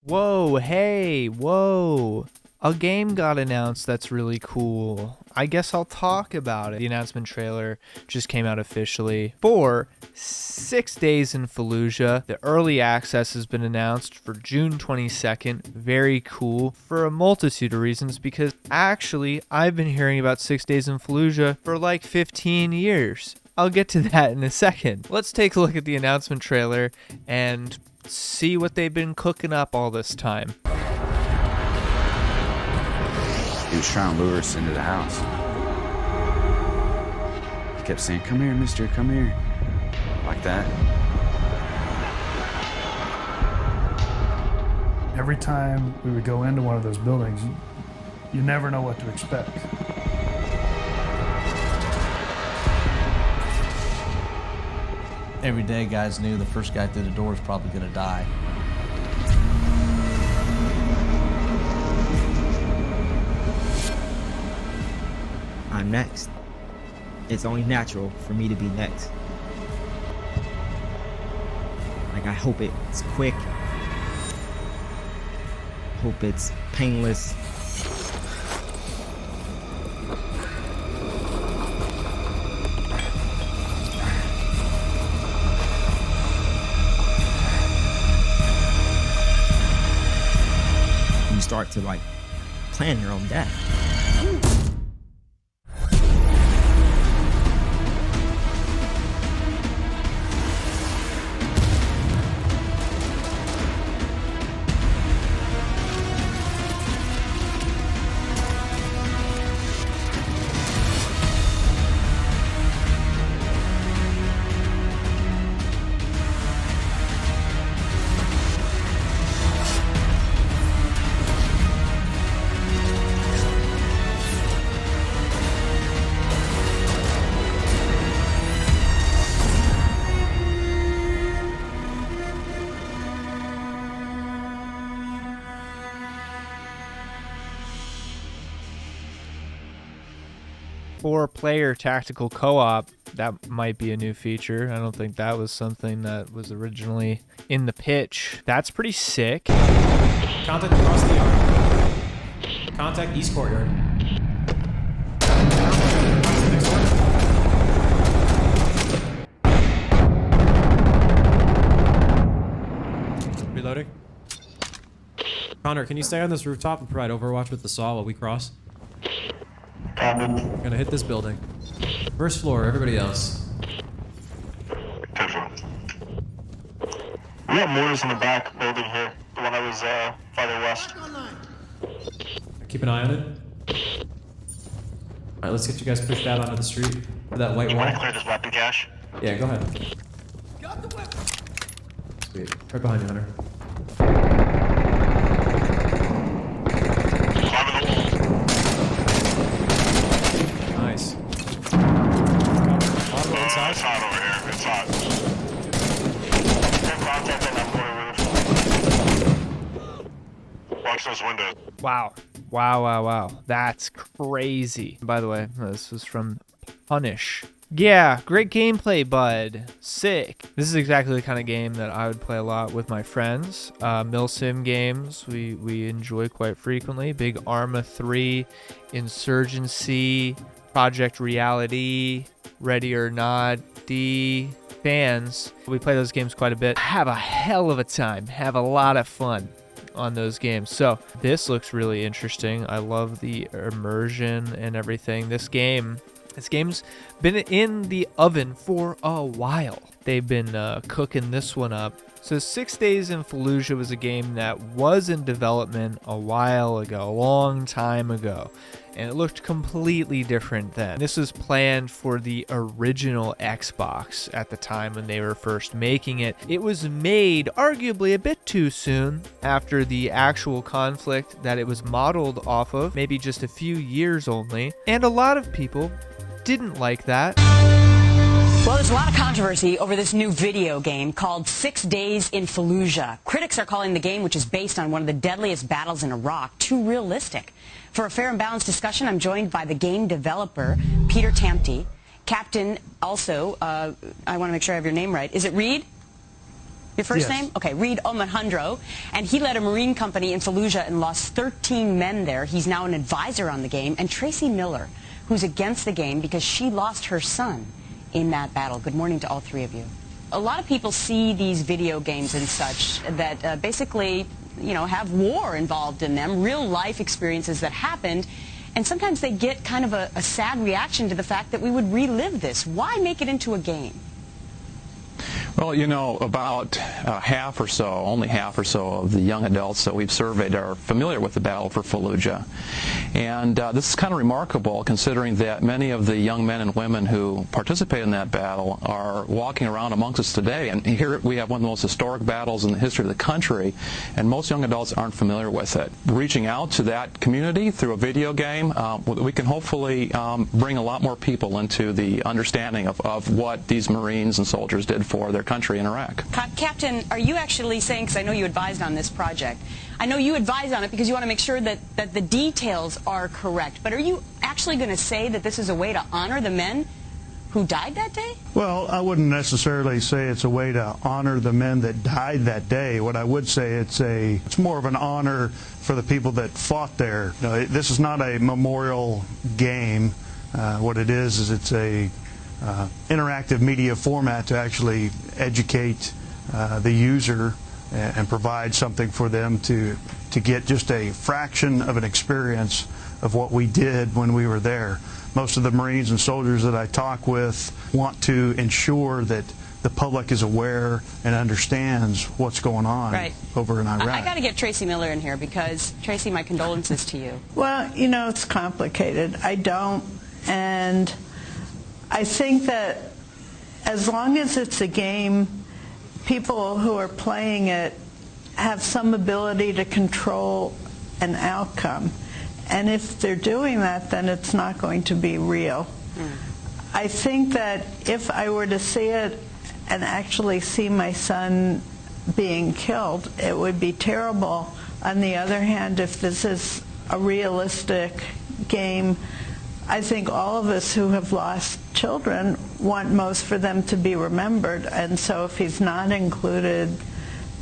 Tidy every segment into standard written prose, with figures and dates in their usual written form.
Whoa, hey, whoa. A game got announced that's really cool. I guess I'll talk about it. The announcement trailer just came out officially for 6 Days in Fallujah. The early access has been announced for June 22nd. Very cool for a multitude of reasons, because actually I've been hearing about 6 Days in Fallujah for like 15 years. I'll get to that in a second. Let's take a look at the announcement trailer and see what they've been cooking up all this time. He was trying to lure us into the house. He kept saying, "Come here, mister, come here." Like that. Every time we would go into one of those buildings, you never know what to expect. Every day, guys knew the first guy through the door was probably going to die. I'm next. It's only natural for me to be next. Like, I hope it's quick. Hope it's painless. You start to, like, plan your own death. Four-player tactical co-op, that might be a new feature. I don't think that was something that was originally in the pitch. That's pretty sick. Contact across the yard. Contact east courtyard. Reloading. Connor, can you stay on this rooftop and provide overwatch with the saw while we cross? We're gonna hit this building. First floor, everybody else. We have mortars in the back building here. The one that was farther west. Keep an eye on it. Alright, let's get you guys pushed out onto the street. For that white You wall. want to clear this weapon cache? Yeah, go ahead. Sweet. Right behind you, Hunter. Climbing the wall. Nice. All the way inside. It's hot over here. It's hot. Get contact on that mortar roof. Watch those windows. Wow. Wow. That's crazy. By the way, this was from Punish. Yeah, great gameplay, bud. Sick. This is exactly the kind of game that I would play a lot with my friends. Milsim games we enjoy quite frequently. Big Arma 3, Insurgency, Project Reality, Ready or Not, D fans. We play those games quite a bit. Have a hell of a time. Have a lot of fun on those games. So this looks really interesting. I love the immersion and everything. This game's been in the oven for a while. They've been cooking this one up. So 6 Days in Fallujah was a game that was in development a while ago, a long time ago, and it looked completely different then. This was planned for the original Xbox at the time when they were first making it. It was made arguably a bit too soon after the actual conflict that it was modeled off of, maybe just a few years only, and a lot of people didn't like that. Well, there's a lot of controversy over this new video game called 6 Days in Fallujah. Critics are calling the game, which is based on one of the deadliest battles in Iraq, too realistic. For a fair and balanced discussion, I'm joined by the game developer, Peter Tamte. Captain, also, I want to make sure I have your name right. Is it Reed? Your first Yes. name? Okay, Reed Omohundro. And he led a Marine company in Fallujah and lost 13 men there. He's now an advisor on the game. And Tracy Miller, who's against the game because she lost her son in that battle. Good morning to all three of you. A lot of people see these video games and such that basically, you know, have war involved in them, real life experiences that happened. And sometimes they get kind of a sad reaction to the fact that we would relive this. Why make it into a game? Well, you know, about half or so, only half or so of the young adults that we've surveyed are familiar with the Battle for Fallujah. And this is kind of remarkable considering that many of the young men and women who participated in that battle are walking around amongst us today. And here we have one of the most historic battles in the history of the country, and most young adults aren't familiar with it. Reaching out to that community through a video game, we can hopefully bring a lot more people into the understanding of what these Marines and soldiers did for their country in Iraq. Captain, are you actually saying, because I know you advised on this project, I know you advised on it because you want to make sure that the details are correct, but are you actually going to say that this is a way to honor the men who died that day? Well, I wouldn't necessarily say it's a way to honor the men that died that day. What I would say it's more of an honor for the people that fought there. You know, this is not a memorial game. What it is it's a interactive media format to actually educate the user and provide something for them to get just a fraction of an experience of what we did when we were there. Most of the Marines and soldiers that I talk with want to ensure that the public is aware and understands what's going on over in Iraq. I got to get Tracy Miller in here because, Tracy, my condolences to you. Well, you know, it's complicated. I don't, and I think that as long as it's a game, people who are playing it have some ability to control an outcome. And if they're doing that, then it's not going to be real. I think that if I were to see it and actually see my son being killed, it would be terrible. On the other hand, if this is a realistic game, I think all of us who have lost children want most for them to be remembered, and so if he's not included,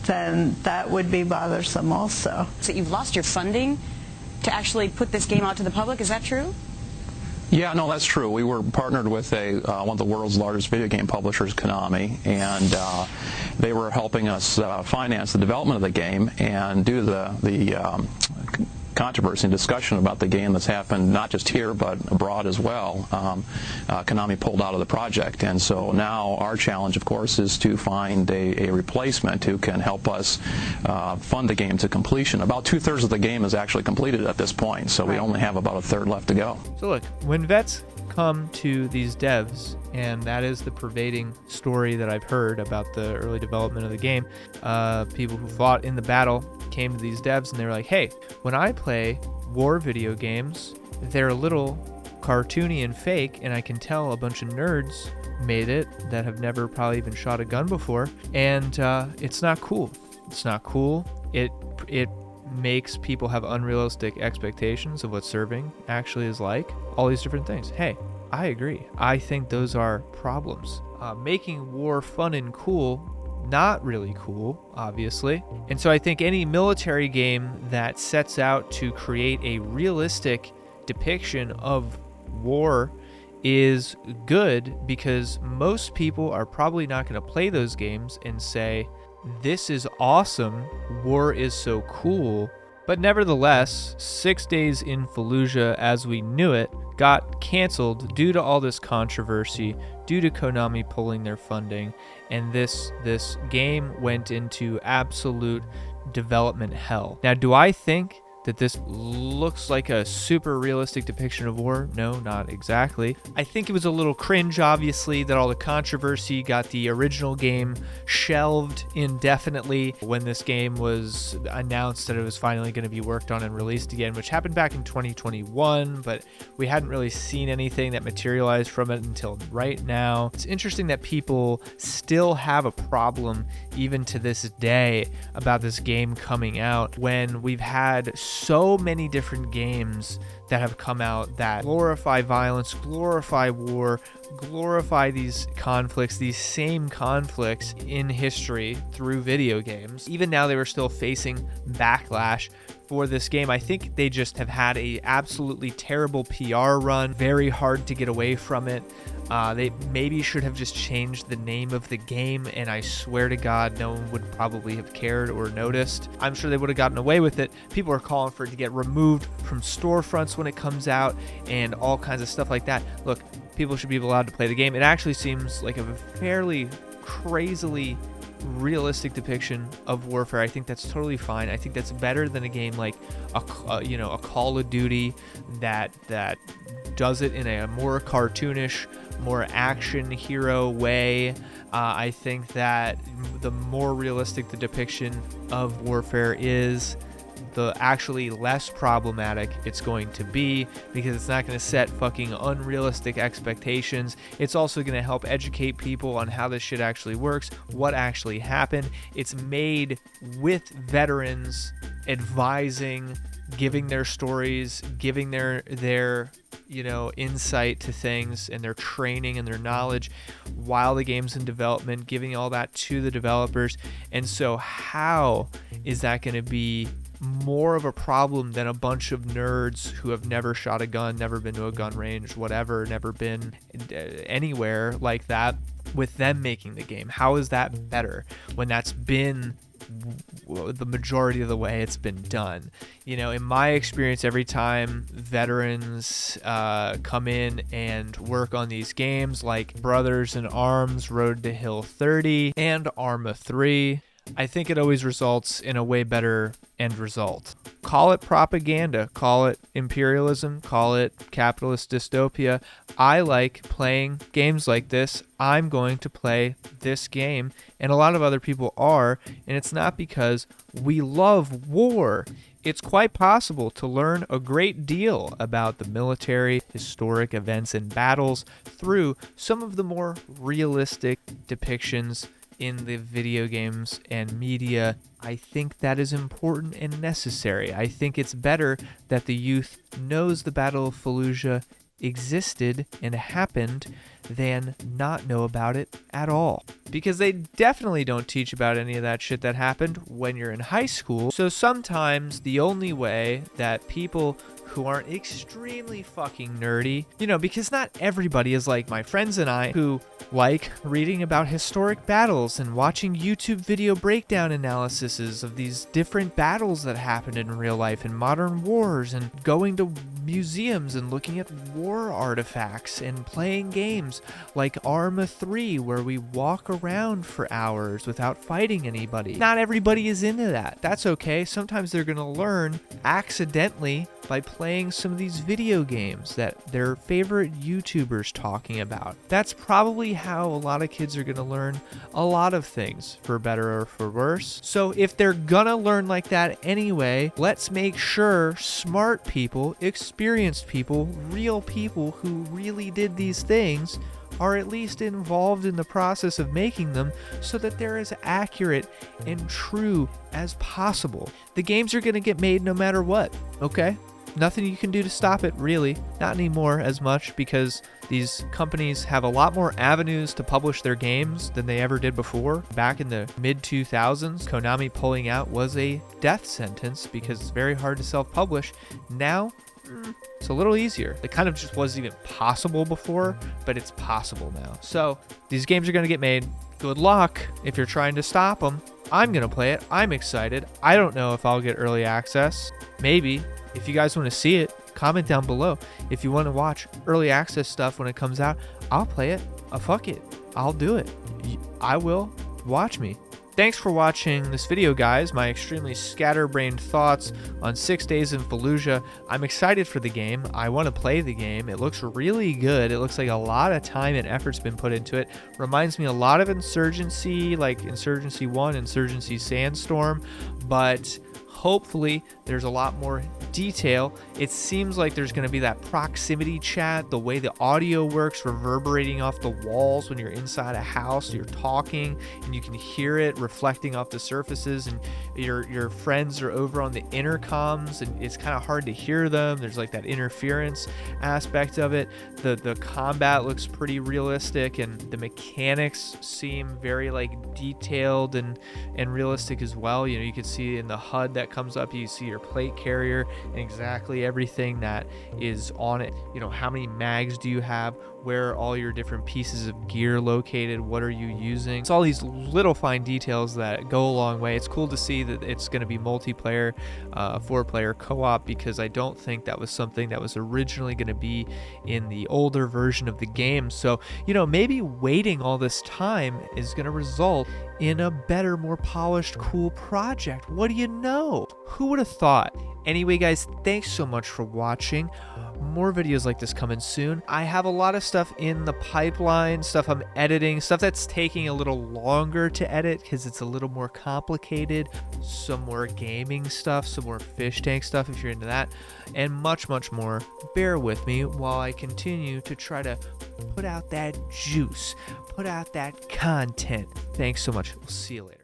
then that would be bothersome also. So you've lost your funding to actually put this game out to the public, is that true? Yeah, no, that's true. We were partnered with one of the world's largest video game publishers, Konami, and they were helping us finance the development of the game. And due to the controversy and discussion about the game that's happened not just here but abroad as well, Konami pulled out of the project. And so now our challenge, of course, is to find a replacement who can help us fund the game to completion. About 2/3 of the game is actually completed at this point, so we only have about 1/3 left to go. So look, when vets come to these devs, and that is the pervading story that I've heard about the early development of the game, people who fought in the battle came to these devs and they were like, hey, when I play war video games, they're a little cartoony and fake, and I can tell a bunch of nerds made it that have never probably even shot a gun before, and it's not cool. It's not cool. It makes people have unrealistic expectations of what serving actually is like. All these different things. Hey, I agree. I think those are problems. Making war fun and cool, not really cool, obviously. And so I think any military game that sets out to create a realistic depiction of war is good, because most people are probably not going to play those games and say, this is awesome, war is so cool. But nevertheless, 6 Days in Fallujah as we knew it got canceled due to all this controversy, due to Konami pulling their funding, and this game went into absolute development hell. Now, do I think that this looks like a super realistic depiction of war? No, not exactly. I think it was a little cringe, obviously, that all the controversy got the original game shelved indefinitely when this game was announced that it was finally going to be worked on and released again, which happened back in 2021, but we hadn't really seen anything that materialized from it until right now. It's interesting that people still have a problem, even to this day, about this game coming out when we've had so many different games that have come out that glorify violence, glorify war, glorify these conflicts, these same conflicts in history through video games. Even now, they were still facing backlash for this game. I think they just have had a absolutely terrible PR run, very hard to get away from it. They maybe should have just changed the name of the game, and I swear to God, no one would probably have cared or noticed. I'm sure they would have gotten away with it. People are calling for it to get removed from storefronts when it comes out and all kinds of stuff like that. Look, people should be allowed to play the game. It actually seems like a fairly crazily realistic depiction of warfare. I think that's totally fine. I think that's better than a game like a Call of Duty that does it in a more cartoonish, more action hero way. I think that the more realistic the depiction of warfare is, the actually less problematic it's going to be, because it's not going to set fucking unrealistic expectations. It's also going to help educate people on how this shit actually works, what actually happened. It's made with veterans advising, giving their stories, giving their insight to things and their training and their knowledge while the game's in development, giving all that to the developers. And so how is that going to be more of a problem than a bunch of nerds who have never shot a gun, never been to a gun range, whatever, never been anywhere like that, with them making the game? How is that better when that's been the majority of the way it's been done? In my experience, every time veterans come in and work on these games like Brothers in Arms, Road to Hill 30, and Arma 3, I think it always results in a way better end result. Call it propaganda, call it imperialism, call it capitalist dystopia. I like playing games like this. I'm going to play this game, and a lot of other people are, and it's not because we love war. It's quite possible to learn a great deal about the military, historic events, and battles through some of the more realistic depictions in the video games and media. I think that is important and necessary. I think it's better that the youth knows the Battle of Fallujah existed and happened than not know about it at all. Because they definitely don't teach about any of that shit that happened when you're in high school. So sometimes the only way that people who aren't extremely fucking nerdy, because not everybody is like my friends and I, who like reading about historic battles and watching YouTube video breakdown analyses of these different battles that happened in real life and modern wars, and going to museums and looking at war artifacts and playing games like Arma 3, where we walk around for hours without fighting anybody. Not everybody is into that. That's okay. Sometimes they're going to learn accidentally by playing some of these video games that their favorite YouTubers talking about. That's probably how a lot of kids are going to learn a lot of things, for better or for worse. So if they're gonna learn like that anyway, let's make sure smart people, experienced people, real people who really did these things are at least involved in the process of making them, so that they're as accurate and true as possible. The games are going to get made no matter what, okay? Nothing you can do to stop it, really. Not anymore as much, because these companies have a lot more avenues to publish their games than they ever did before. Back in the mid-2000s, Konami pulling out was a death sentence because it's very hard to self-publish. Now, it's a little easier. It kind of just wasn't even possible before, but it's possible now. So these games are going to get made. Good luck if you're trying to stop them. I'm going to play it. I'm excited. I don't know if I'll get early access. Maybe. If you guys want to see it, comment down below. If you want to watch early access stuff when it comes out, I'll play it. Fuck it. I'll do it. I will. Watch me. Thanks for watching this video, guys. My extremely scatterbrained thoughts on 6 Days in Fallujah. I'm excited for the game. I want to play the game. It looks really good. It looks like a lot of time and effort's been put into it. Reminds me a lot of Insurgency, like Insurgency 1, Insurgency Sandstorm, but hopefully there's a lot more detail. It seems like there's going to be that proximity chat, the way the audio works, reverberating off the walls when you're inside a house, you're talking and you can hear it reflecting off the surfaces, and your friends are over on the intercoms and it's kind of hard to hear them. There's like that interference aspect of it. The combat looks pretty realistic, and the mechanics seem very like detailed and realistic as well. You know, you can see in the HUD that comes up, you see your plate carrier and exactly everything that is on it. You know, how many mags do you have? Where are all your different pieces of gear located? What are you using? It's all these little fine details that go a long way. It's cool to see that it's going to be multiplayer, 4-player co-op, because I don't think that was something that was originally going to be in the older version of the game. So, you know, maybe waiting all this time is going to result in a better, more polished, cool project. What do you know? Who would have thought? Anyway, guys, thanks so much for watching. More videos like this coming soon. I have a lot of stuff in the pipeline, stuff I'm editing, stuff that's taking a little longer to edit because it's a little more complicated, some more gaming stuff, some more fish tank stuff if you're into that, and much, much more. Bear with me while I continue to try to put out that juice, put out that content. Thanks so much. We'll see you later.